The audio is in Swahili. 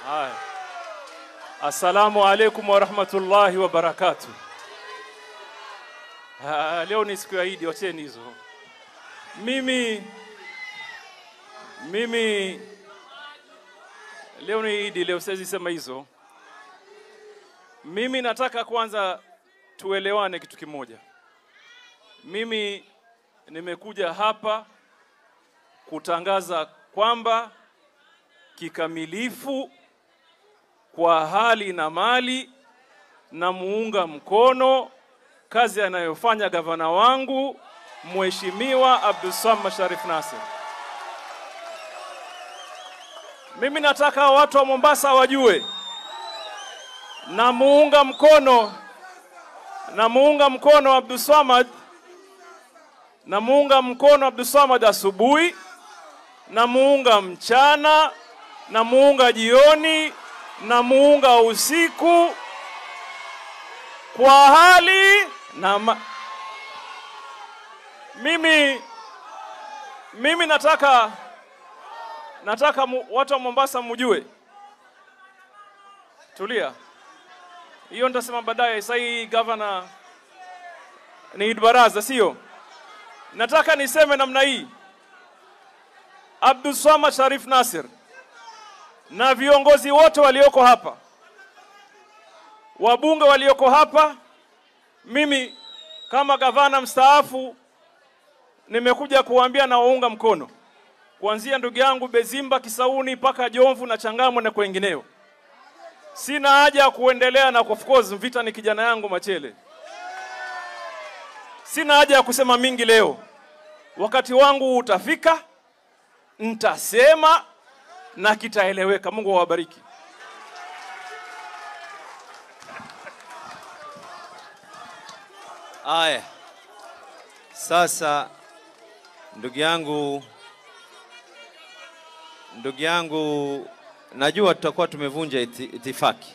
Haya. Assalamu alaikum wa rahmatullahi wa barakatuh. Leo ni siku ya Eid, wacheni hizo. Mimi leo ni Eid, leo siwezi sema hizo. Mimi nataka kwanza tuelewane kitu kimoja. Mimi nimekuja hapa kutangaza kwamba kikamilifu kwa hali na mali na muunga mkono kazi anayofanya gavana wangu Mheshimiwa Abdulswamad Sharif Nassir. Mimi nataka watu wa Mombasa wajue na muunga mkono Abdulswamad, na muunga mkono Abdulswamad asubuhi, na muunga mchana, na muunga jioni, na muunga usiku kwa hali na mimi nataka watu wa Mombasa mjue. Tulia. Hiyo nitasema baadaye. Sasa hii governor ni Eid Baraza, sio? Nataka niseme namna hii. Abdulswamad Sharif Nassir na viongozi wote walioko hapa, wabunge walioko hapa, mimi kama gavana mstaafu nimekuja kuambia na waunga mkono. Kuanzia ndugu yangu Bezimba, Kisauni, paka Jomvu na Changamwe na kwengineo. Sina haja ya kuendelea na of course Mvita ni kijana yangu Machele. Sina haja ya kusema mingi leo. Wakati wangu utafika, nitasema na kitaeleweka. Mungu awabariki. Aya. Sasa ndugu yangu najua tutakuwa tumevunja itifaki.